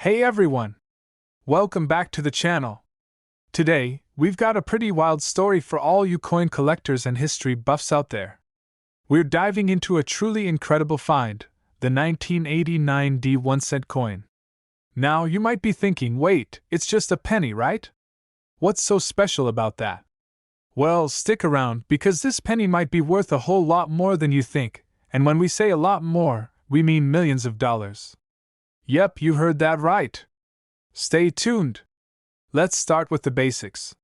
Hey everyone! Welcome back to the channel. Today, we've got a pretty wild story for all you coin collectors and history buffs out there. We're diving into a truly incredible find, the 1989 D 1-cent coin. Now, you might be thinking, wait, it's just a penny, right? What's so special about that? Well, stick around, because this penny might be worth a whole lot more than you think, and when we say a lot more, we mean millions of dollars. Yep, you heard that right. Stay tuned. Let's start with the basics.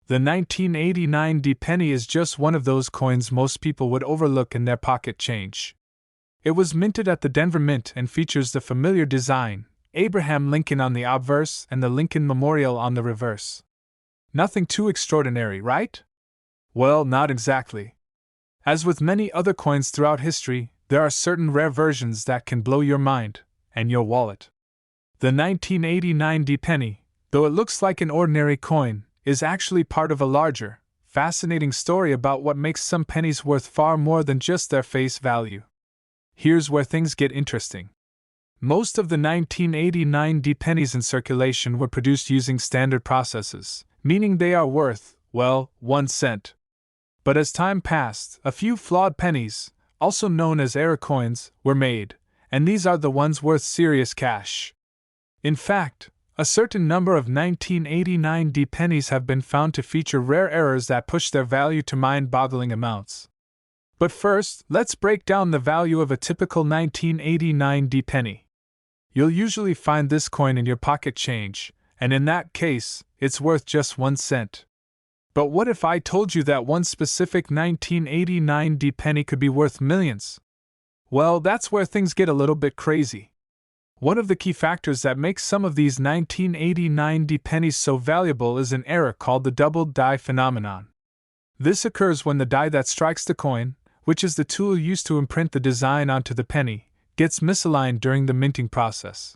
The 1989 D penny is just one of those coins most people would overlook in their pocket change. It was minted at the Denver Mint and features the familiar design, Abraham Lincoln on the obverse and the Lincoln Memorial on the reverse. Nothing too extraordinary, right? Well, not exactly. As with many other coins throughout history, there are certain rare versions that can blow your mind and your wallet. The 1989 D penny, though it looks like an ordinary coin, is actually part of a larger, fascinating story about what makes some pennies worth far more than just their face value. Here's where things get interesting. Most of the 1989 D pennies in circulation were produced using standard processes, meaning they are worth, well, 1 cent. But as time passed, a few flawed pennies, also known as error coins, were made, and these are the ones worth serious cash. In fact, a certain number of 1989 D pennies have been found to feature rare errors that push their value to mind-boggling amounts. But first, let's break down the value of a typical 1989 D penny. You'll usually find this coin in your pocket change, and in that case, it's worth just 1 cent. But what if I told you that one specific 1989 D penny could be worth millions? Well, that's where things get a little bit crazy. One of the key factors that makes some of these 1989 D pennies so valuable is an error called the doubled die phenomenon. This occurs when the die that strikes the coin, which is the tool used to imprint the design onto the penny, gets misaligned during the minting process.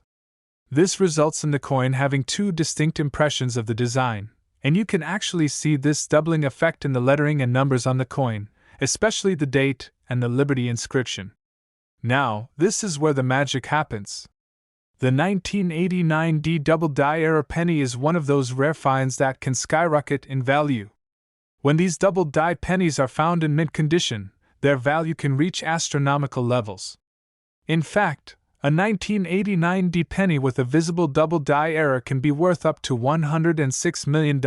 This results in the coin having two distinct impressions of the design, and you can actually see this doubling effect in the lettering and numbers on the coin, especially the date and the Liberty inscription. Now, this is where the magic happens. The 1989 D double die error penny is one of those rare finds that can skyrocket in value. When these double die pennies are found in mint condition, their value can reach astronomical levels. In fact, a 1989 D penny with a visible double die error can be worth up to $106 million.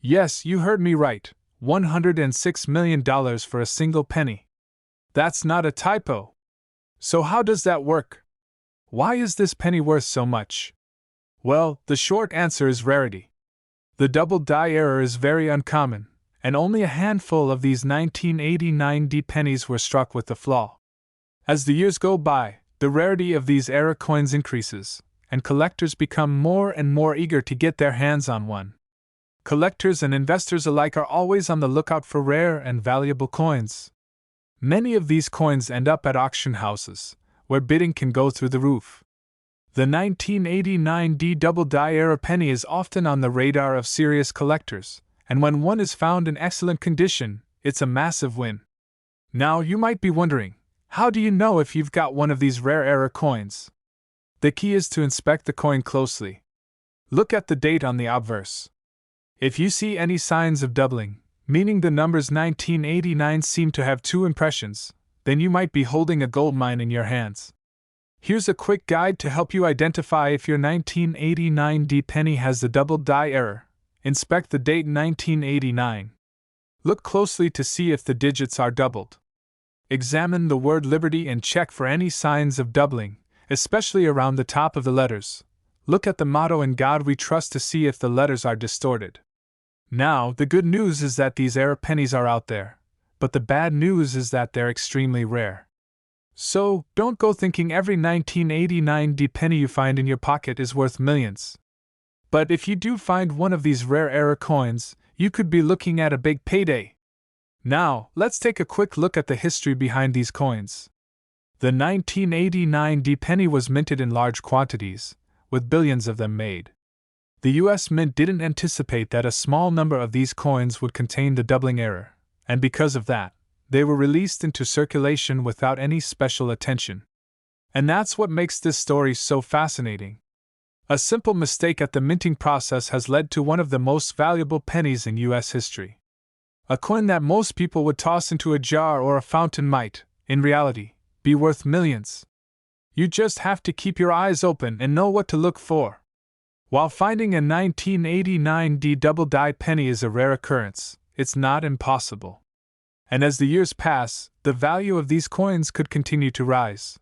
Yes, you heard me right, $106 million for a single penny. That's not a typo. So how does that work? Why is this penny worth so much? Well, the short answer is rarity. The double die error is very uncommon, and only a handful of these 1989 D pennies were struck with the flaw. As the years go by, the rarity of these error coins increases, and collectors become more and more eager to get their hands on one. Collectors and investors alike are always on the lookout for rare and valuable coins. Many of these coins end up at auction houses, where bidding can go through the roof. The 1989 D double die error penny is often on the radar of serious collectors, and when one is found in excellent condition, it's a massive win. Now, you might be wondering, how do you know if you've got one of these rare error coins? The key is to inspect the coin closely. Look at the date on the obverse. If you see any signs of doubling, meaning the numbers 1989 seem to have two impressions, then you might be holding a goldmine in your hands. Here's a quick guide to help you identify if your 1989 D penny has the double die error. Inspect the date 1989. Look closely to see if the digits are doubled. Examine the word Liberty and check for any signs of doubling, especially around the top of the letters. Look at the motto "In God We Trust" to see if the letters are distorted. Now, the good news is that these error pennies are out there, but the bad news is that they're extremely rare. So, don't go thinking every 1989 D penny you find in your pocket is worth millions. But if you do find one of these rare error coins, you could be looking at a big payday. Now, let's take a quick look at the history behind these coins. The 1989 D penny was minted in large quantities, with billions of them made. The US Mint didn't anticipate that a small number of these coins would contain the doubling error, and because of that, they were released into circulation without any special attention. And that's what makes this story so fascinating. A simple mistake at the minting process has led to one of the most valuable pennies in U.S. history. A coin that most people would toss into a jar or a fountain might, in reality, be worth millions. You just have to keep your eyes open and know what to look for. While finding a 1989 D double-die penny is a rare occurrence, it's not impossible. And as the years pass, the value of these coins could continue to rise.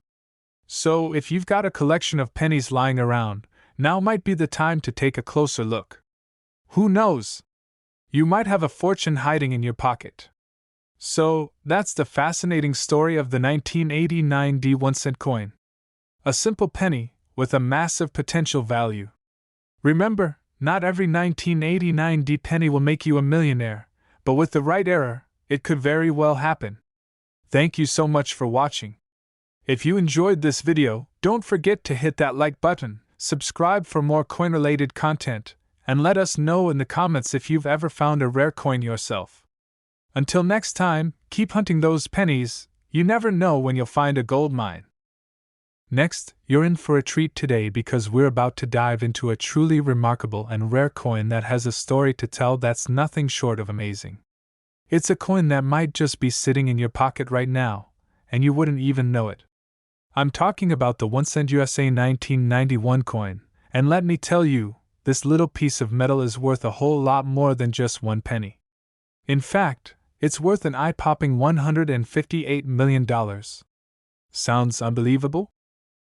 So, if you've got a collection of pennies lying around, now might be the time to take a closer look. Who knows? You might have a fortune hiding in your pocket. So, that's the fascinating story of the 1989 D 1-cent coin. A simple penny, with a massive potential value. Remember, not every 1989 D penny will make you a millionaire, but with the right error, it could very well happen. Thank you so much for watching. If you enjoyed this video, don't forget to hit that like button, subscribe for more coin-related content, and let us know in the comments if you've ever found a rare coin yourself. Until next time, keep hunting those pennies, you never know when you'll find a gold mine. Next, you're in for a treat today because we're about to dive into a truly remarkable and rare coin that has a story to tell that's nothing short of amazing. It's a coin that might just be sitting in your pocket right now, and you wouldn't even know it. I'm talking about the 1-cent USA 1991 coin, and let me tell you, this little piece of metal is worth a whole lot more than just 1 penny. In fact, it's worth an eye-popping $158 million. Sounds unbelievable?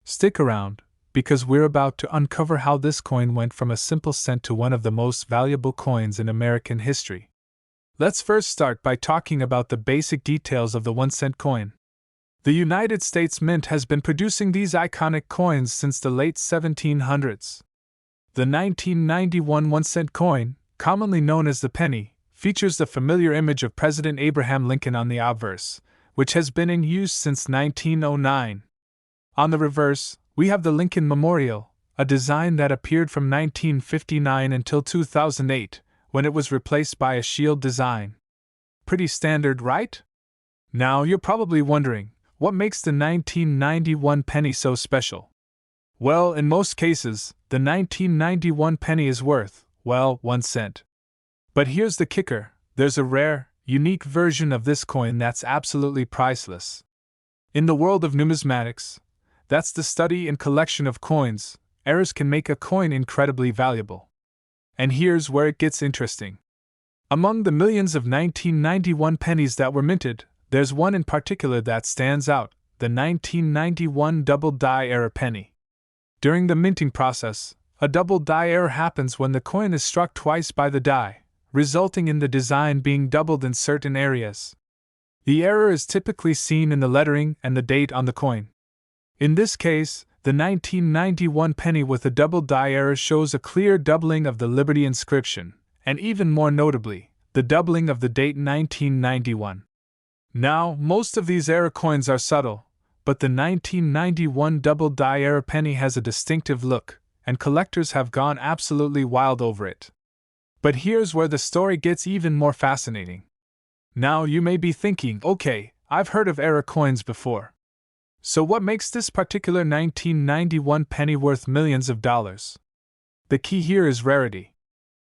Stick around, because we're about to uncover how this coin went from a simple cent to one of the most valuable coins in American history. Let's first start by talking about the basic details of the 1-cent coin. The United States Mint has been producing these iconic coins since the late 1700s. The 1991 1-cent coin, commonly known as the penny, features the familiar image of President Abraham Lincoln on the obverse, which has been in use since 1909. On the reverse, we have the Lincoln Memorial, a design that appeared from 1959 until 2008, when it was replaced by a shield design. Pretty standard, right? Now you're probably wondering, what makes the 1991 penny so special? Well, in most cases, the 1991 penny is worth, well, 1 cent. But here's the kicker, there's a rare, unique version of this coin that's absolutely priceless. In the world of numismatics, that's the study and collection of coins, errors can make a coin incredibly valuable. And here's where it gets interesting. Among the millions of 1991 pennies that were minted, there's one in particular that stands out, the 1991 double die error penny. During the minting process, a double die error happens when the coin is struck twice by the die, resulting in the design being doubled in certain areas. The error is typically seen in the lettering and the date on the coin. In this case, the 1991 penny with a double die error shows a clear doubling of the Liberty inscription, and even more notably, the doubling of the date 1991. Now, most of these error coins are subtle, but the 1991 double die error penny has a distinctive look, and collectors have gone absolutely wild over it. But here's where the story gets even more fascinating. Now you may be thinking, okay, I've heard of error coins before. So what makes this particular 1991 penny worth millions of dollars? The key here is rarity.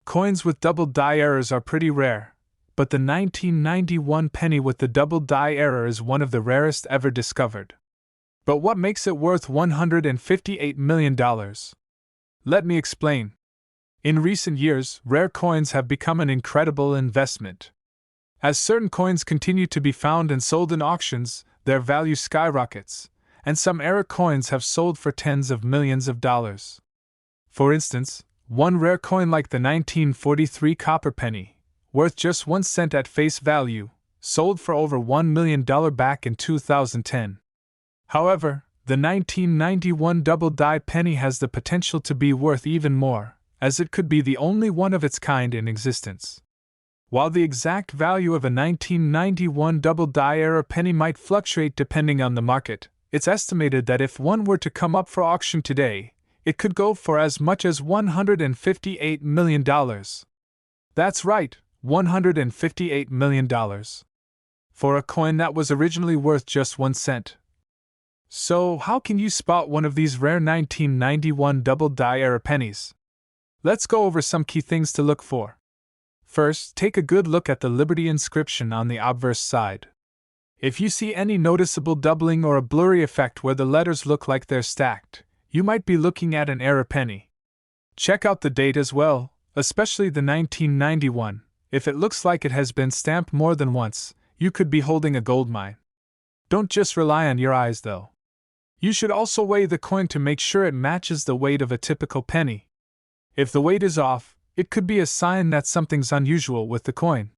Coins with double die errors are pretty rare, but the 1991 penny with the double die error is one of the rarest ever discovered. But what makes it worth $158 million? Let me explain. In recent years, rare coins have become an incredible investment. As certain coins continue to be found and sold in auctions, their value skyrockets, and some error coins have sold for tens of millions of dollars. For instance, one rare coin like the 1943 copper penny, worth just 1 cent at face value, sold for over $1 million back in 2010. However, the 1991 double die penny has the potential to be worth even more, as it could be the only one of its kind in existence. While the exact value of a 1991 double die error penny might fluctuate depending on the market, it's estimated that if one were to come up for auction today, it could go for as much as $158 million. That's right, $158 million. For a coin that was originally worth just 1 cent. So, how can you spot one of these rare 1991 double die era pennies? Let's go over some key things to look for. First, take a good look at the Liberty inscription on the obverse side. If you see any noticeable doubling or a blurry effect where the letters look like they're stacked, you might be looking at an error penny. Check out the date as well, especially the 1991. If it looks like it has been stamped more than once, you could be holding a gold mine. Don't just rely on your eyes though. You should also weigh the coin to make sure it matches the weight of a typical penny. If the weight is off, it could be a sign that something's unusual with the coin.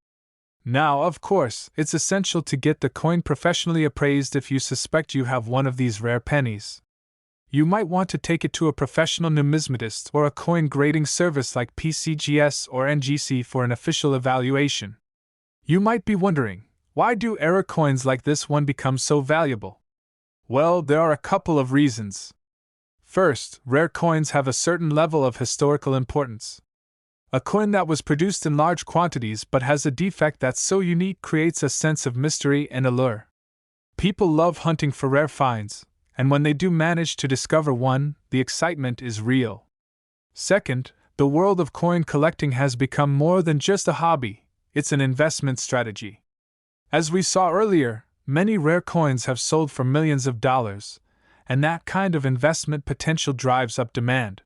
Now, of course, it's essential to get the coin professionally appraised if you suspect you have one of these rare pennies. You might want to take it to a professional numismatist or a coin grading service like PCGS or NGC for an official evaluation. You might be wondering, why do error coins like this one become so valuable? Well, there are a couple of reasons. First, rare coins have a certain level of historical importance. A coin that was produced in large quantities but has a defect that's so unique creates a sense of mystery and allure. People love hunting for rare finds, and when they do manage to discover one, the excitement is real. Second, the world of coin collecting has become more than just a hobby, it's an investment strategy. As we saw earlier, many rare coins have sold for millions of dollars, and that kind of investment potential drives up demand.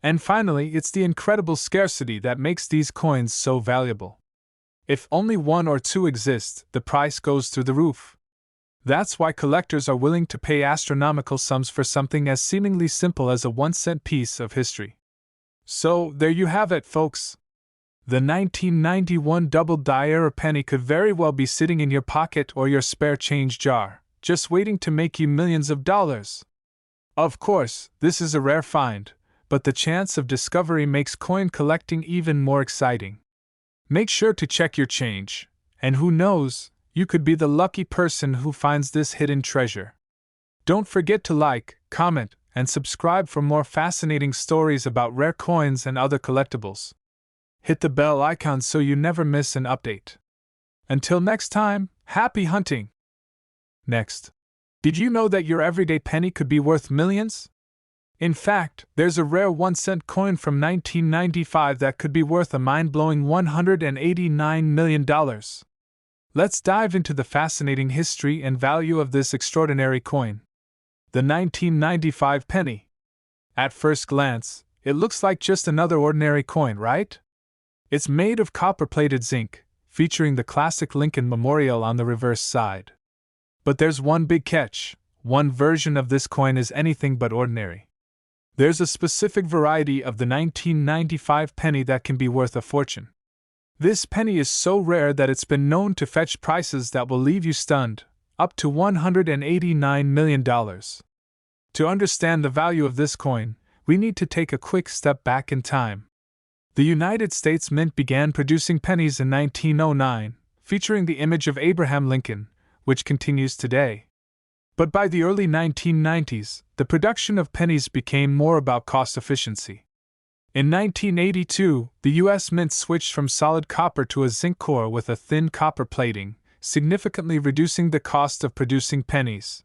And finally, it's the incredible scarcity that makes these coins so valuable. If only one or two exist, the price goes through the roof. That's why collectors are willing to pay astronomical sums for something as seemingly simple as a 1-cent piece of history. So, there you have it, folks. The 1991 double die error penny could very well be sitting in your pocket or your spare change jar, just waiting to make you millions of dollars. Of course, this is a rare find, but the chance of discovery makes coin collecting even more exciting. Make sure to check your change, and who knows, you could be the lucky person who finds this hidden treasure. Don't forget to like, comment, and subscribe for more fascinating stories about rare coins and other collectibles. Hit the bell icon so you never miss an update. Until next time, happy hunting! Next, did you know that your everyday penny could be worth millions? In fact, there's a rare 1-cent coin from 1995 that could be worth a mind-blowing $189 million. Let's dive into the fascinating history and value of this extraordinary coin. The 1995 penny. At first glance, it looks like just another ordinary coin, right? It's made of copper-plated zinc, featuring the classic Lincoln Memorial on the reverse side. But there's one big catch: one version of this coin is anything but ordinary. There's a specific variety of the 1995 penny that can be worth a fortune. This penny is so rare that it's been known to fetch prices that will leave you stunned, up to $189 million. To understand the value of this coin, we need to take a quick step back in time. The United States Mint began producing pennies in 1909, featuring the image of Abraham Lincoln, which continues today. But by the early 1990s, the production of pennies became more about cost efficiency. In 1982, the U.S. Mint switched from solid copper to a zinc core with a thin copper plating, significantly reducing the cost of producing pennies.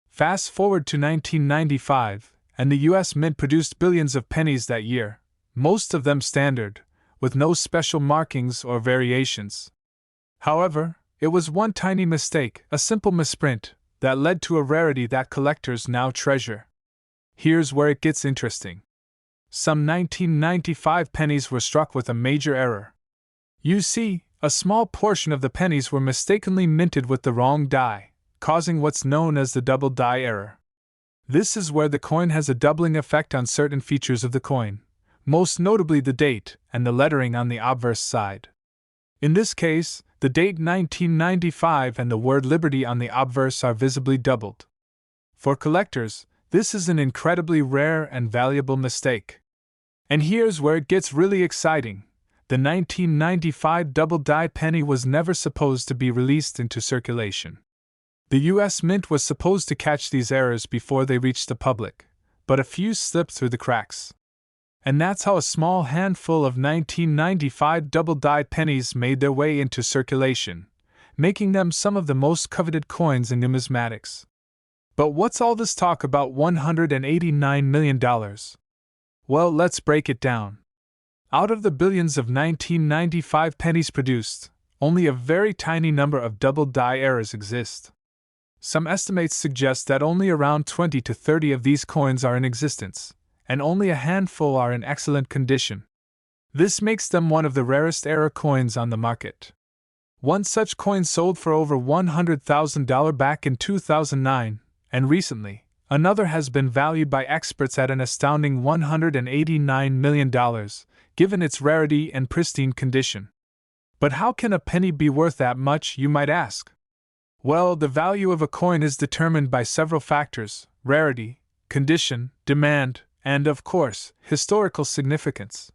Fast forward to 1995, and the U.S. Mint produced billions of pennies that year, most of them standard, with no special markings or variations. However, it was one tiny mistake, a simple misprint, that led to a rarity that collectors now treasure. Here's where it gets interesting. Some 1995 pennies were struck with a major error. You see, a small portion of the pennies were mistakenly minted with the wrong die, causing what's known as the double die error. This is where the coin has a doubling effect on certain features of the coin, most notably the date and the lettering on the obverse side. In this case, the date 1995 and the word Liberty on the obverse are visibly doubled. For collectors, this is an incredibly rare and valuable mistake. And here's where it gets really exciting. The 1995 double-die penny was never supposed to be released into circulation. The U.S. Mint was supposed to catch these errors before they reached the public, but a few slipped through the cracks. And that's how a small handful of 1995 double-die pennies made their way into circulation, making them some of the most coveted coins in numismatics. But what's all this talk about $189 million? Well, let's break it down. Out of the billions of 1995 pennies produced, only a very tiny number of double die errors exist. Some estimates suggest that only around 20 to 30 of these coins are in existence, and only a handful are in excellent condition. This makes them one of the rarest error coins on the market. One such coin sold for over $100,000 back in 2009, and recently, another has been valued by experts at an astounding $189 million, given its rarity and pristine condition. But how can a penny be worth that much, you might ask? Well, the value of a coin is determined by several factors: rarity, condition, demand, and, of course, historical significance.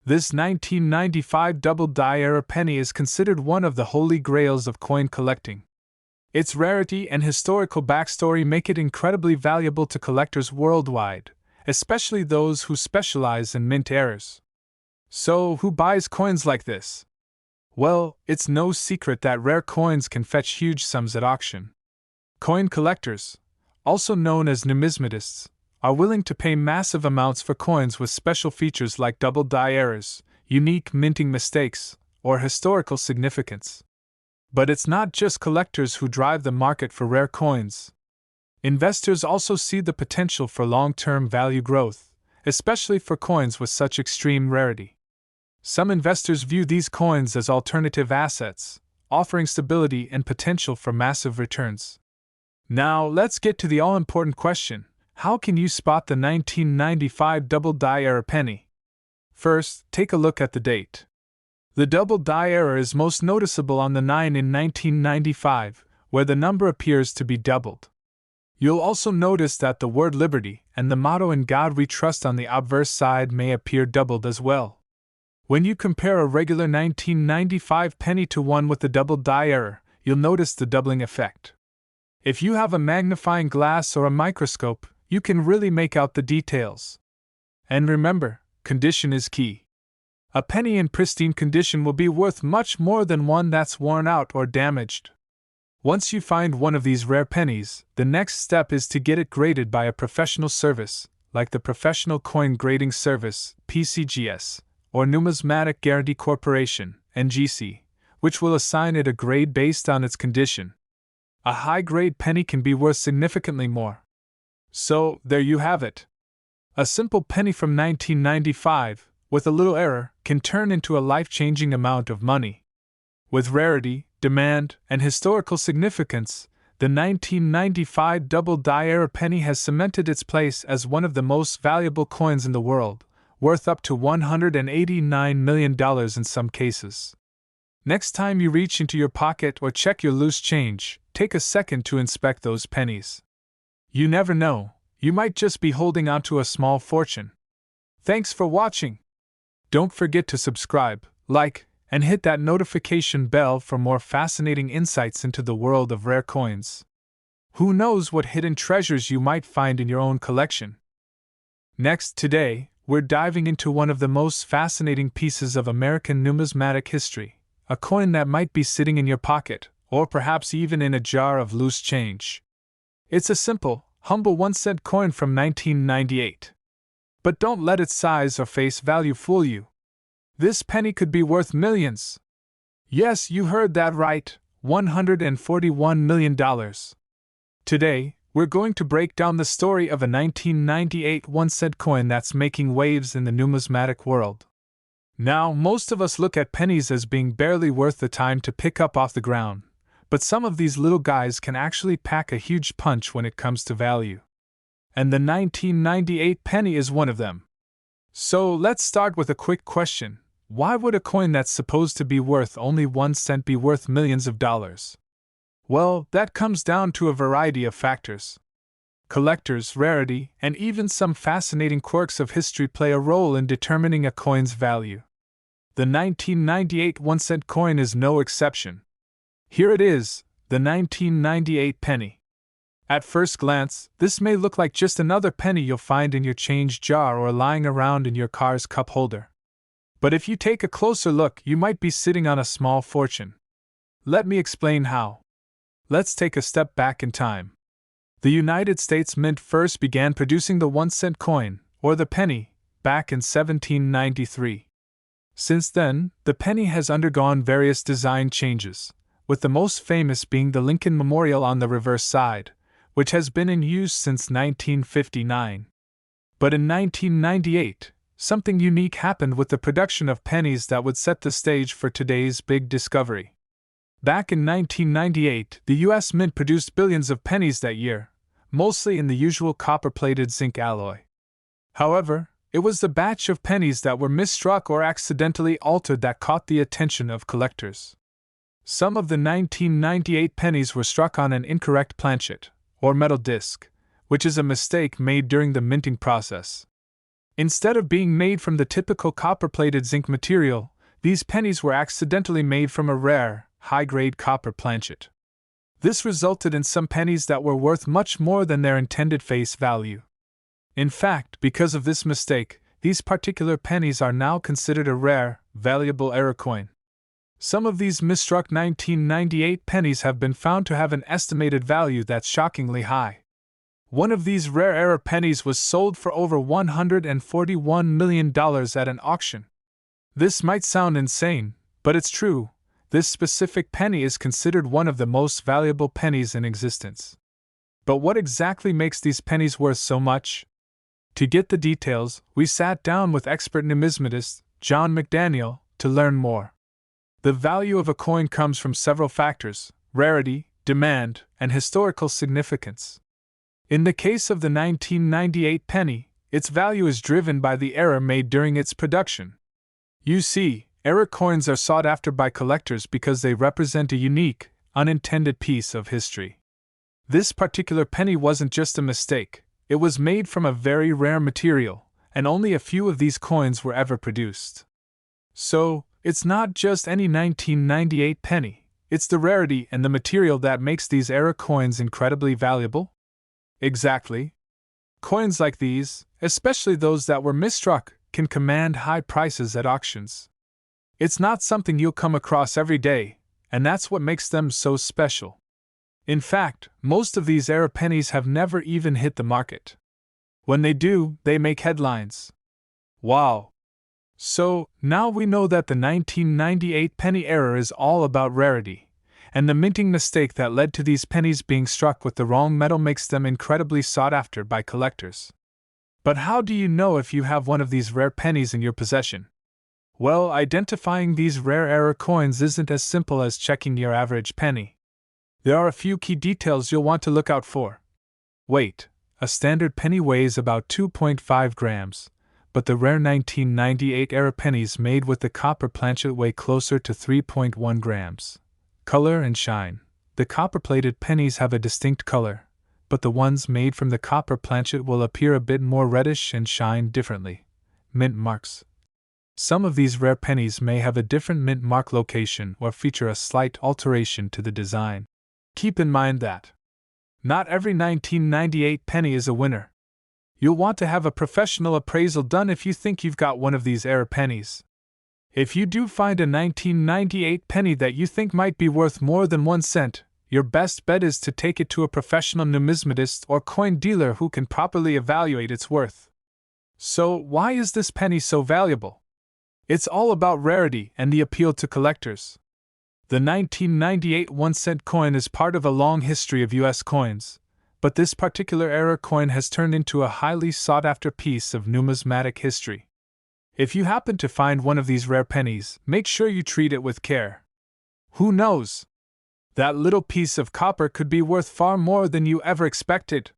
This 1995 double die error penny is considered one of the holy grails of coin collecting. Its rarity and historical backstory make it incredibly valuable to collectors worldwide, especially those who specialize in mint errors. So, who buys coins like this? Well, it's no secret that rare coins can fetch huge sums at auction. Coin collectors, also known as numismatists, are willing to pay massive amounts for coins with special features like double die errors, unique minting mistakes, or historical significance. But it's not just collectors who drive the market for rare coins. Investors also see the potential for long-term value growth, especially for coins with such extreme rarity. Some investors view these coins as alternative assets, offering stability and potential for massive returns. Now, let's get to the all-important question: how can you spot the 1995 double die error penny? First, take a look at the date. The double die error is most noticeable on the 9 in 1995, where the number appears to be doubled. You'll also notice that the word liberty and the motto "In God We Trust" on the obverse side may appear doubled as well. When you compare a regular 1995 penny to one with the double die error, you'll notice the doubling effect. If you have a magnifying glass or a microscope, you can really make out the details. And remember, condition is key. A penny in pristine condition will be worth much more than one that's worn out or damaged. Once you find one of these rare pennies, the next step is to get it graded by a professional service, like the Professional Coin Grading Service, PCGS, or Numismatic Guarantee Corporation, NGC, which will assign it a grade based on its condition. A high-grade penny can be worth significantly more. So, there you have it. A simple penny from 1995, with a little error, can turn into a life-changing amount of money. With rarity, demand, and historical significance, the 1995 double die error penny has cemented its place as one of the most valuable coins in the world, worth up to $189 million in some cases. Next time you reach into your pocket or check your loose change, take a second to inspect those pennies. You never know, you might just be holding onto a small fortune. Thanks for watching. Don't forget to subscribe, like, and hit that notification bell for more fascinating insights into the world of rare coins. Who knows what hidden treasures you might find in your own collection? Next, today, we're diving into one of the most fascinating pieces of American numismatic history, a coin that might be sitting in your pocket, or perhaps even in a jar of loose change. It's a simple, humble 1-cent coin from 1998. But don't let its size or face value fool you. This penny could be worth millions. Yes, you heard that right, $141 million. Today, we're going to break down the story of a 1998 1-cent coin that's making waves in the numismatic world. Now, most of us look at pennies as being barely worth the time to pick up off the ground, but some of these little guys can actually pack a huge punch when it comes to value. And the 1998 penny is one of them. So let's start with a quick question. Why would a coin that's supposed to be worth only 1 cent be worth millions of dollars? Well, that comes down to a variety of factors. Collectors, rarity, and even some fascinating quirks of history play a role in determining a coin's value. The 1998 1-cent coin is no exception. Here it is, the 1998 penny. At first glance, this may look like just another penny you'll find in your change jar or lying around in your car's cup holder. But if you take a closer look, you might be sitting on a small fortune. Let me explain how. Let's take a step back in time. The United States Mint first began producing the 1-cent coin, or the penny, back in 1793. Since then, the penny has undergone various design changes, with the most famous being the Lincoln Memorial on the reverse side, which has been in use since 1959. But in 1998, something unique happened with the production of pennies that would set the stage for today's big discovery. Back in 1998, the U.S. Mint produced billions of pennies that year, mostly in the usual copper-plated zinc alloy. However, it was the batch of pennies that were misstruck or accidentally altered that caught the attention of collectors. Some of the 1998 pennies were struck on an incorrect planchet, or metal disc, which is a mistake made during the minting process. Instead of being made from the typical copper-plated zinc material, these pennies were accidentally made from a rare, high-grade copper planchet. This resulted in some pennies that were worth much more than their intended face value. In fact, because of this mistake, these particular pennies are now considered a rare, valuable error coin. Some of these misstruck 1998 pennies have been found to have an estimated value that's shockingly high. One of these rare error pennies was sold for over $141 million at an auction. This might sound insane, but it's true. This specific penny is considered one of the most valuable pennies in existence. But what exactly makes these pennies worth so much? To get the details, we sat down with expert numismatist John McDaniel to learn more. The value of a coin comes from several factors: rarity, demand, and historical significance. In the case of the 1998 penny, its value is driven by the error made during its production. You see, error coins are sought after by collectors because they represent a unique, unintended piece of history. This particular penny wasn't just a mistake, it was made from a very rare material, and only a few of these coins were ever produced. So, it's not just any 1998 penny, it's the rarity and the material that makes these error coins incredibly valuable? Exactly. Coins like these, especially those that were misstruck, can command high prices at auctions. It's not something you'll come across every day, and that's what makes them so special. In fact, most of these error pennies have never even hit the market. When they do, they make headlines. Wow! So, now we know that the 1998 penny error is all about rarity, and the minting mistake that led to these pennies being struck with the wrong metal makes them incredibly sought after by collectors. But how do you know if you have one of these rare pennies in your possession? Well, identifying these rare error coins isn't as simple as checking your average penny. There are a few key details you'll want to look out for. Weight: a standard penny weighs about 2.5 grams, but the rare 1998 error pennies made with the copper planchet weigh closer to 3.1 grams. Color and shine: the copper-plated pennies have a distinct color, but the ones made from the copper planchet will appear a bit more reddish and shine differently. Mint marks: some of these rare pennies may have a different mint mark location or feature a slight alteration to the design. Keep in mind that not every 1998 penny is a winner. You'll want to have a professional appraisal done if you think you've got one of these error pennies. If you do find a 1998 penny that you think might be worth more than 1 cent, your best bet is to take it to a professional numismatist or coin dealer who can properly evaluate its worth. So, why is this penny so valuable? It's all about rarity and the appeal to collectors. The 1998 1-cent coin is part of a long history of U.S. coins, but this particular error coin has turned into a highly sought-after piece of numismatic history. If you happen to find one of these rare pennies, make sure you treat it with care. Who knows? That little piece of copper could be worth far more than you ever expected.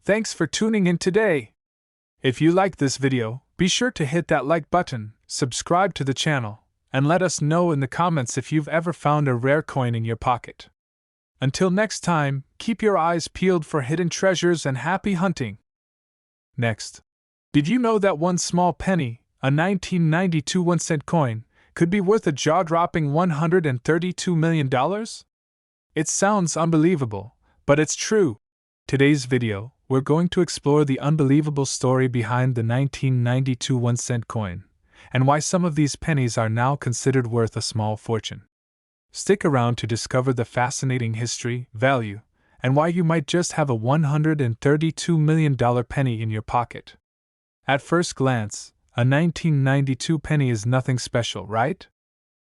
Thanks for tuning in today. If you liked this video, be sure to hit that like button, subscribe to the channel, and let us know in the comments if you've ever found a rare coin in your pocket. Until next time, keep your eyes peeled for hidden treasures and happy hunting. Next, did you know that one small penny, a 1992 1-cent coin, could be worth a jaw-dropping $132 million? It sounds unbelievable, but it's true. Today's video, we're going to explore the unbelievable story behind the 1992 1-cent coin, and why some of these pennies are now considered worth a small fortune. Stick around to discover the fascinating history, value, and why you might just have a $132 million penny in your pocket. At first glance, a 1992 penny is nothing special, right?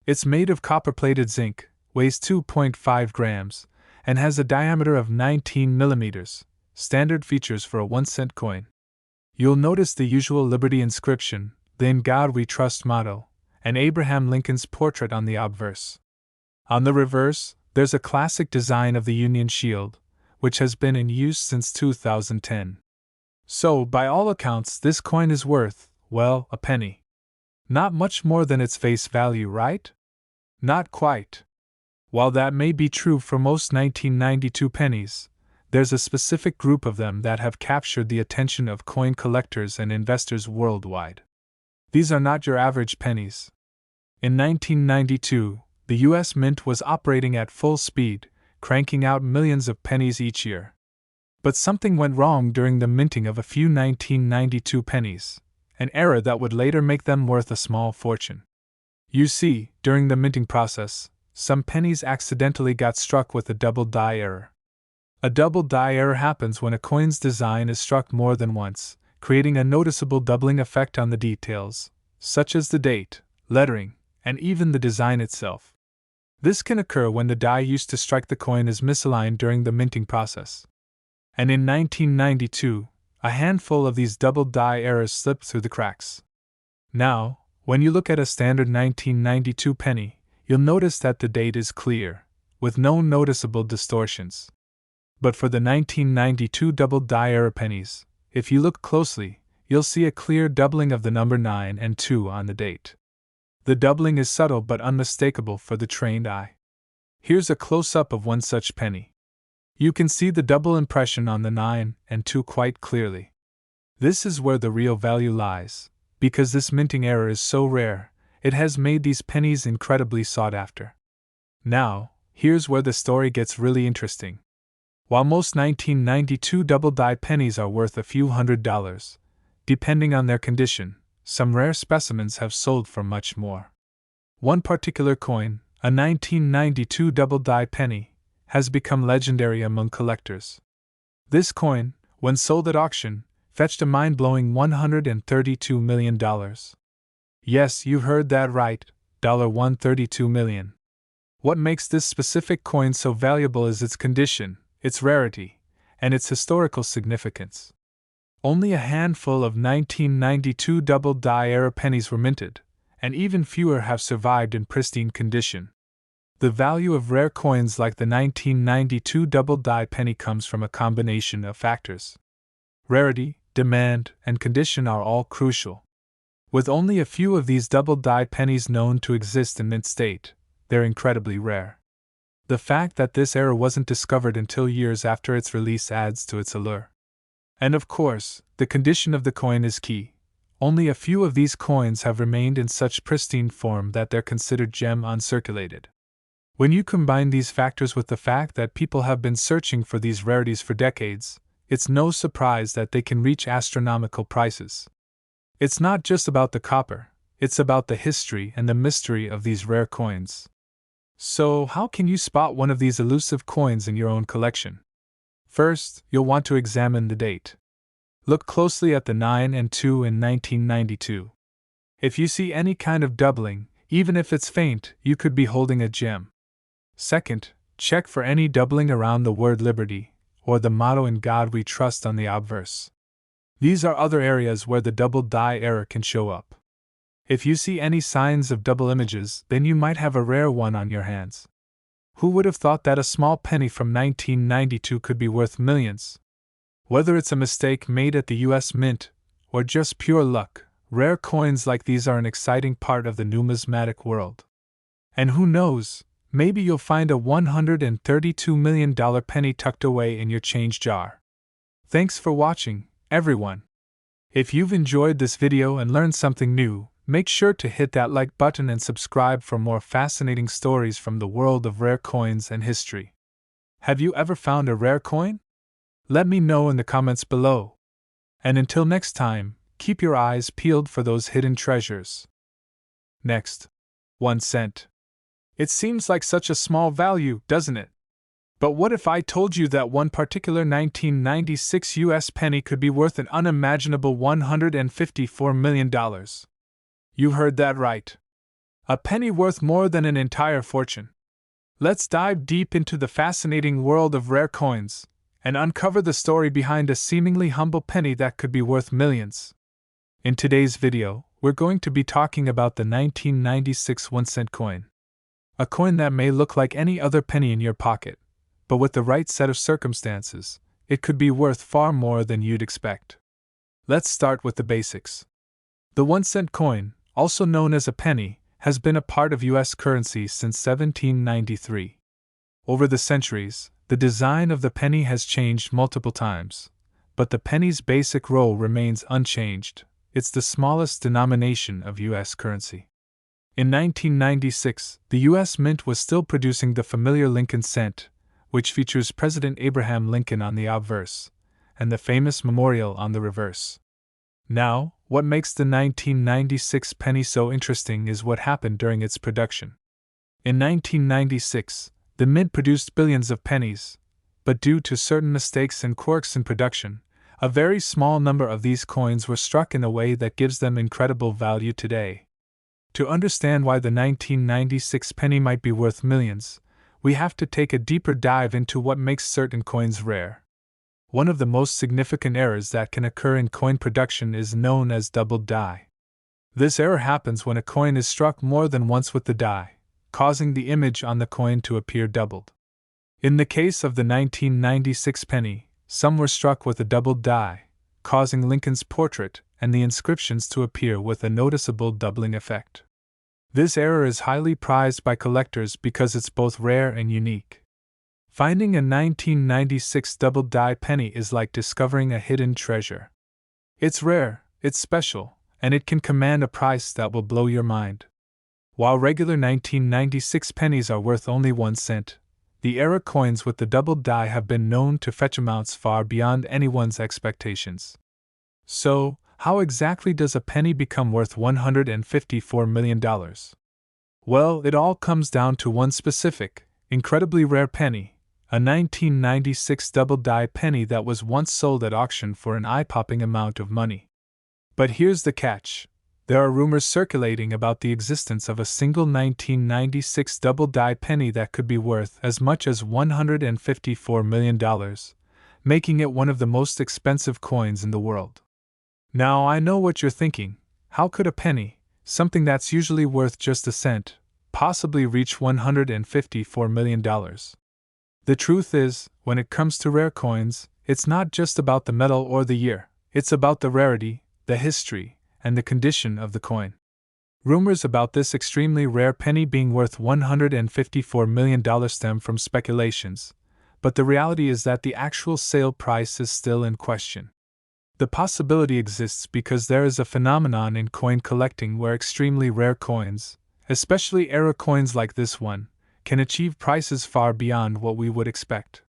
It's made of copper-plated zinc, weighs 2.5 grams, and has a diameter of 19 millimeters, standard features for a 1-cent coin. You'll notice the usual Liberty inscription, the In God We Trust motto, and Abraham Lincoln's portrait on the obverse. On the reverse, there's a classic design of the Union Shield, which has been in use since 2010. So, by all accounts, this coin is worth, well, a penny. Not much more than its face value, right? Not quite. While that may be true for most 1992 pennies, there's a specific group of them that have captured the attention of coin collectors and investors worldwide. These are not your average pennies. In 1992, the U.S. Mint was operating at full speed, cranking out millions of pennies each year. But something went wrong during the minting of a few 1992 pennies, an error that would later make them worth a small fortune. You see, during the minting process, some pennies accidentally got struck with a double die error. A double die error happens when a coin's design is struck more than once, creating a noticeable doubling effect on the details, such as the date, lettering, and even the design itself. This can occur when the die used to strike the coin is misaligned during the minting process. And in 1992, a handful of these double die errors slipped through the cracks. Now, when you look at a standard 1992 penny, you'll notice that the date is clear, with no noticeable distortions. But for the 1992 double die error pennies, if you look closely, you'll see a clear doubling of the number 9 and 2 on the date. The doubling is subtle but unmistakable for the trained eye. Here's a close-up of one such penny. You can see the double impression on the 9 and 2 quite clearly. This is where the real value lies, because this minting error is so rare, it has made these pennies incredibly sought after. Now, here's where the story gets really interesting. While most 1992 double-die pennies are worth a few $100s, depending on their condition, some rare specimens have sold for much more. One particular coin, a 1992 double-die penny, has become legendary among collectors. This coin, when sold at auction, fetched a mind-blowing $132 million. Yes, you heard that right, $132 million. What makes this specific coin so valuable is its condition, its rarity, and its historical significance. Only a handful of 1992 double-die era pennies were minted, and even fewer have survived in pristine condition. The value of rare coins like the 1992 double-die penny comes from a combination of factors. Rarity, demand, and condition are all crucial. With only a few of these double-die pennies known to exist in mint state, they're incredibly rare. The fact that this error wasn't discovered until years after its release adds to its allure. And of course, the condition of the coin is key. Only a few of these coins have remained in such pristine form that they're considered gem uncirculated. When you combine these factors with the fact that people have been searching for these rarities for decades, it's no surprise that they can reach astronomical prices. It's not just about the copper, it's about the history and the mystery of these rare coins. So, how can you spot one of these elusive coins in your own collection? First, you'll want to examine the date. Look closely at the 9 and 2 in 1992. If you see any kind of doubling, even if it's faint, you could be holding a gem. Second, check for any doubling around the word Liberty, or the motto In God We Trust on the obverse. These are other areas where the double die error can show up. If you see any signs of double images, then you might have a rare one on your hands. Who would have thought that a small penny from 1992 could be worth millions? Whether it's a mistake made at the US Mint, or just pure luck, rare coins like these are an exciting part of the numismatic world. And who knows, maybe you'll find a $132 million penny tucked away in your change jar. Thanks for watching, everyone. If you've enjoyed this video and learned something new, make sure to hit that like button and subscribe for more fascinating stories from the world of rare coins and history. Have you ever found a rare coin? Let me know in the comments below. And until next time, keep your eyes peeled for those hidden treasures. Next, 1 cent. It seems like such a small value, doesn't it? But what if I told you that one particular 1996 US penny could be worth an unimaginable $154 million? You heard that right. A penny worth more than an entire fortune. Let's dive deep into the fascinating world of rare coins and uncover the story behind a seemingly humble penny that could be worth millions. In today's video, we're going to be talking about the 1996 1-cent coin. A coin that may look like any other penny in your pocket, but with the right set of circumstances, it could be worth far more than you'd expect. Let's start with the basics. The 1-cent coin, also known as a penny, has been a part of U.S. currency since 1793. Over the centuries, the design of the penny has changed multiple times, but the penny's basic role remains unchanged. It's the smallest denomination of U.S. currency. In 1996, the U.S. Mint was still producing the familiar Lincoln cent, which features President Abraham Lincoln on the obverse, and the famous memorial on the reverse. Now, what makes the 1996 penny so interesting is what happened during its production. In 1996, the Mint produced billions of pennies, but due to certain mistakes and quirks in production, a very small number of these coins were struck in a way that gives them incredible value today. To understand why the 1996 penny might be worth millions, we have to take a deeper dive into what makes certain coins rare. One of the most significant errors that can occur in coin production is known as doubled die. This error happens when a coin is struck more than once with the die, causing the image on the coin to appear doubled. In the case of the 1996 penny, some were struck with a doubled die, causing Lincoln's portrait and the inscriptions to appear with a noticeable doubling effect. This error is highly prized by collectors because it's both rare and unique. Finding a 1996 double die penny is like discovering a hidden treasure. It's rare, it's special, and it can command a price that will blow your mind. While regular 1996 pennies are worth only 1 cent, the era coins with the double die have been known to fetch amounts far beyond anyone's expectations. So, how exactly does a penny become worth $154 million? Well, it all comes down to one specific, incredibly rare penny. A 1996 double die penny that was once sold at auction for an eye-popping amount of money. But here's the catch. There are rumors circulating about the existence of a single 1996 double die penny that could be worth as much as $154 million, making it one of the most expensive coins in the world. Now I know what you're thinking. How could a penny, something that's usually worth just a cent, possibly reach $154 million? The truth is, when it comes to rare coins, it's not just about the metal or the year, it's about the rarity, the history, and the condition of the coin. Rumors about this extremely rare penny being worth $154 million stem from speculations, but the reality is that the actual sale price is still in question. The possibility exists because there is a phenomenon in coin collecting where extremely rare coins, especially era coins like this one, can achieve prices far beyond what we would expect.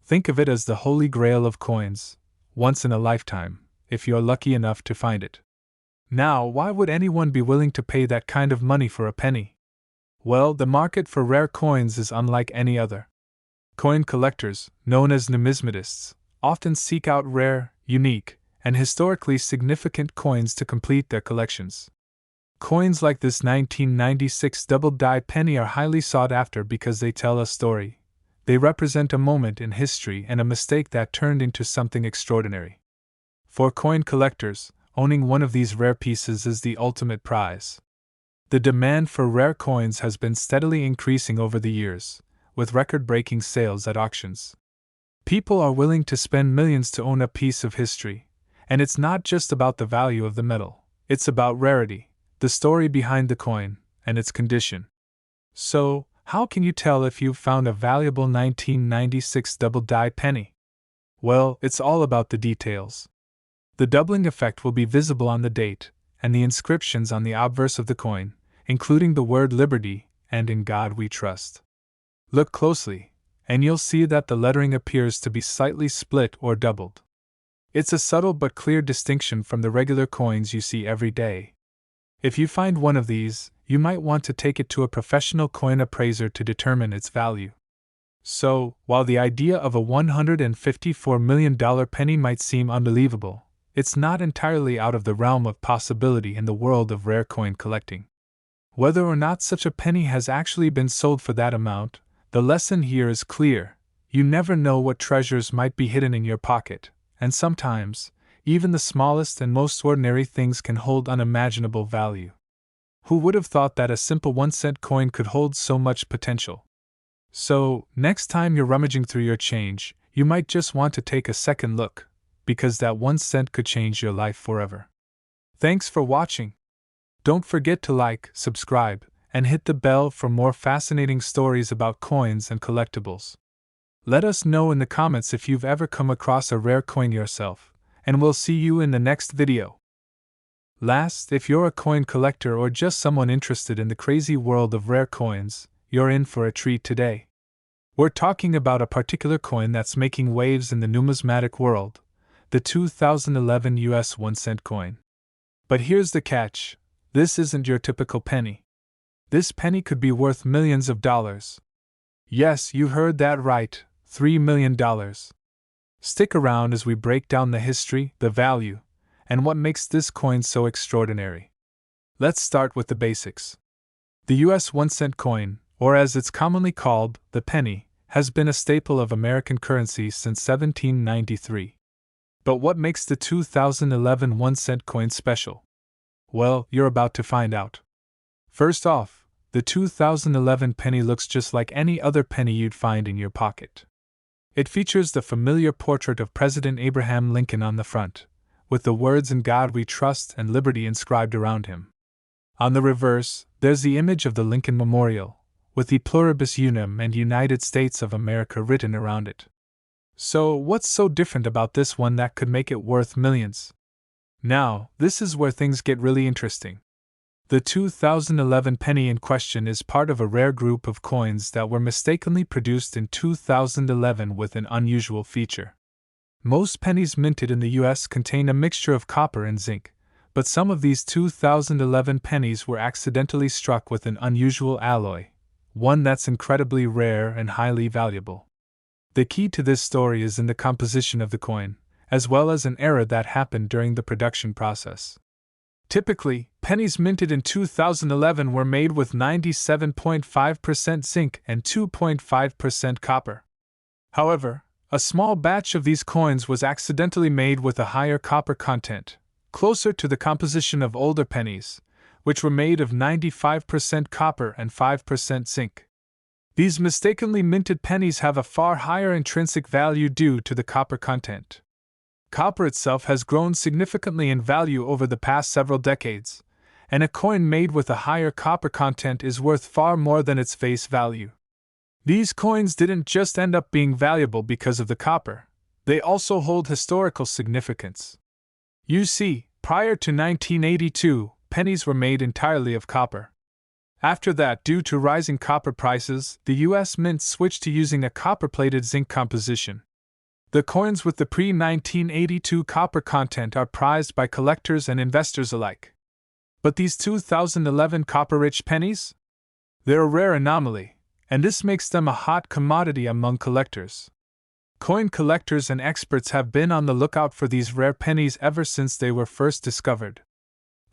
Think of it as the holy grail of coins, once in a lifetime, if you're lucky enough to find it. Now, why would anyone be willing to pay that kind of money for a penny? Well, the market for rare coins is unlike any other. Coin collectors, known as numismatists, often seek out rare, unique, and historically significant coins to complete their collections. Coins like this 1996 double die penny are highly sought after because they tell a story. They represent a moment in history and a mistake that turned into something extraordinary. For coin collectors, owning one of these rare pieces is the ultimate prize. The demand for rare coins has been steadily increasing over the years, with record-breaking sales at auctions. People are willing to spend millions to own a piece of history, and it's not just about the value of the metal, it's about rarity, the story behind the coin, and its condition. So, how can you tell if you've found a valuable 1996 double die penny? Well, it's all about the details. The doubling effect will be visible on the date, and the inscriptions on the obverse of the coin, including the word Liberty and In God We Trust. Look closely, and you'll see that the lettering appears to be slightly split or doubled. It's a subtle but clear distinction from the regular coins you see every day. If you find one of these, you might want to take it to a professional coin appraiser to determine its value. So, while the idea of a $154 million penny might seem unbelievable, it's not entirely out of the realm of possibility in the world of rare coin collecting. Whether or not such a penny has actually been sold for that amount, the lesson here is clear. You never know what treasures might be hidden in your pocket, and sometimes, even the smallest and most ordinary things can hold unimaginable value. Who would have thought that a simple 1-cent coin could hold so much potential? So, next time you're rummaging through your change, you might just want to take a second look, because that 1 cent could change your life forever. Thanks for watching. Don't forget to like, subscribe, and hit the bell for more fascinating stories about coins and collectibles. Let us know in the comments if you've ever come across a rare coin yourself, and we'll see you in the next video. Last, if you're a coin collector or just someone interested in the crazy world of rare coins, you're in for a treat today. We're talking about a particular coin that's making waves in the numismatic world, the 2011 US 1-cent coin. But here's the catch: this isn't your typical penny. This penny could be worth millions of dollars. Yes, you heard that right, $3 million. Stick around as we break down the history, the value, and what makes this coin so extraordinary. Let's start with the basics. The US 1-cent coin, or as it's commonly called, the penny, has been a staple of American currency since 1793. But what makes the 2011 1-cent coin special? Well, you're about to find out. First off, the 2011 penny looks just like any other penny you'd find in your pocket. It features the familiar portrait of President Abraham Lincoln on the front, with the words "In God We Trust" and "Liberty" inscribed around him. On the reverse, there's the image of the Lincoln Memorial, with E Pluribus Unum and United States of America written around it. So, what's so different about this one that could make it worth millions? Now, this is where things get really interesting. The 2011 penny in question is part of a rare group of coins that were mistakenly produced in 2011 with an unusual feature. Most pennies minted in the US contain a mixture of copper and zinc, but some of these 2011 pennies were accidentally struck with an unusual alloy, one that's incredibly rare and highly valuable. The key to this story is in the composition of the coin, as well as an error that happened during the production process. Typically, pennies minted in 2011 were made with 97.5% zinc and 2.5% copper. However, a small batch of these coins was accidentally made with a higher copper content, closer to the composition of older pennies, which were made of 95% copper and 5% zinc. These mistakenly minted pennies have a far higher intrinsic value due to the copper content. Copper itself has grown significantly in value over the past several decades, and a coin made with a higher copper content is worth far more than its face value. These coins didn't just end up being valuable because of the copper, they also hold historical significance. You see, prior to 1982, pennies were made entirely of copper. After that, due to rising copper prices, the US Mint switched to using a copper-plated zinc composition. The coins with the pre-1982 copper content are prized by collectors and investors alike. But these 2011 copper-rich pennies? They're a rare anomaly, and this makes them a hot commodity among collectors. Coin collectors and experts have been on the lookout for these rare pennies ever since they were first discovered.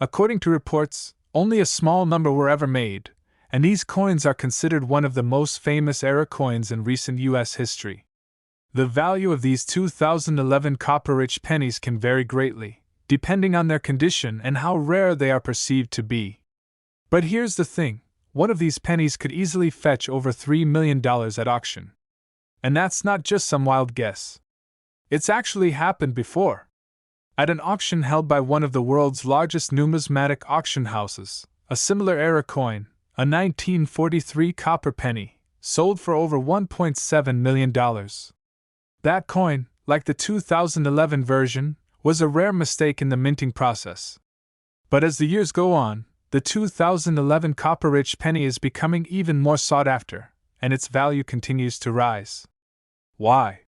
According to reports, only a small number were ever made, and these coins are considered one of the most famous era coins in recent US history. The value of these 2011 copper-rich pennies can vary greatly, depending on their condition and how rare they are perceived to be. But here's the thing, one of these pennies could easily fetch over $3 million at auction. And that's not just some wild guess. It's actually happened before. At an auction held by one of the world's largest numismatic auction houses, a similar era coin, a 1943 copper penny, sold for over $1.7 million. That coin, like the 2011 version, was a rare mistake in the minting process. But as the years go on, the 2011 copper-rich penny is becoming even more sought after, and its value continues to rise. Why?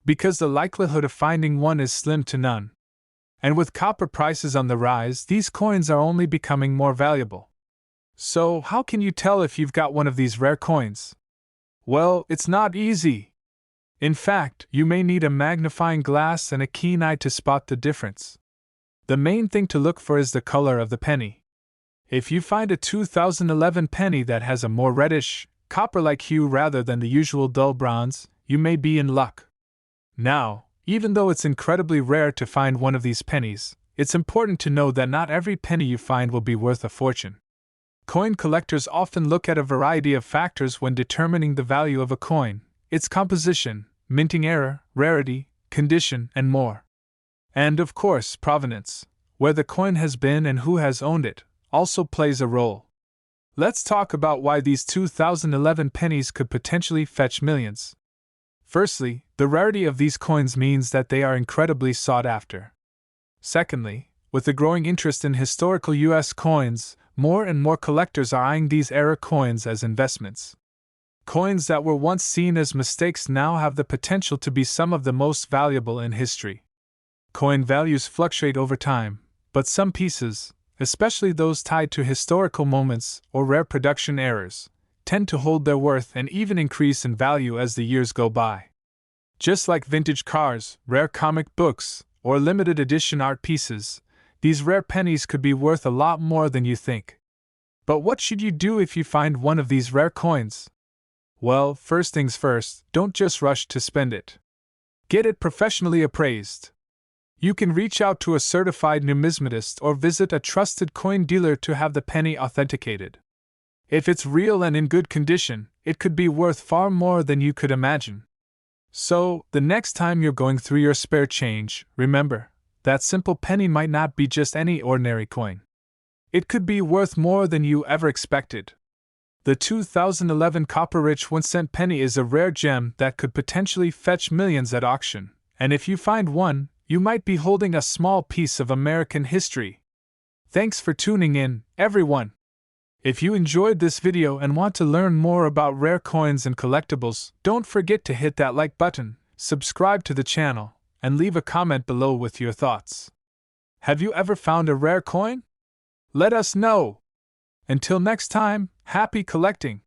Because the likelihood of finding one is slim to none. And with copper prices on the rise, these coins are only becoming more valuable. So, how can you tell if you've got one of these rare coins? Well, it's not easy. In fact, you may need a magnifying glass and a keen eye to spot the difference. The main thing to look for is the color of the penny. If you find a 2011 penny that has a more reddish, copper-like hue rather than the usual dull bronze, you may be in luck. Now, even though it's incredibly rare to find one of these pennies, it's important to know that not every penny you find will be worth a fortune. Coin collectors often look at a variety of factors when determining the value of a coin: its composition, minting error, rarity, condition, and more. And of course, provenance, where the coin has been and who has owned it, also plays a role. Let's talk about why these 2011 pennies could potentially fetch millions. Firstly, the rarity of these coins means that they are incredibly sought after. Secondly, with the growing interest in historical U.S. coins, more and more collectors are eyeing these era coins as investments. Coins that were once seen as mistakes now have the potential to be some of the most valuable in history. Coin values fluctuate over time, but some pieces, especially those tied to historical moments or rare production errors, tend to hold their worth and even increase in value as the years go by. Just like vintage cars, rare comic books, or limited edition art pieces, these rare pennies could be worth a lot more than you think. But what should you do if you find one of these rare coins? Well, first things first, don't just rush to spend it. Get it professionally appraised. You can reach out to a certified numismatist or visit a trusted coin dealer to have the penny authenticated. If it's real and in good condition, it could be worth far more than you could imagine. So, the next time you're going through your spare change, remember, that simple penny might not be just any ordinary coin. It could be worth more than you ever expected. The 2011 copper-rich 1-cent penny is a rare gem that could potentially fetch millions at auction, and if you find one, you might be holding a small piece of American history. Thanks for tuning in, everyone! If you enjoyed this video and want to learn more about rare coins and collectibles, don't forget to hit that like button, subscribe to the channel, and leave a comment below with your thoughts. Have you ever found a rare coin? Let us know! Until next time, happy collecting!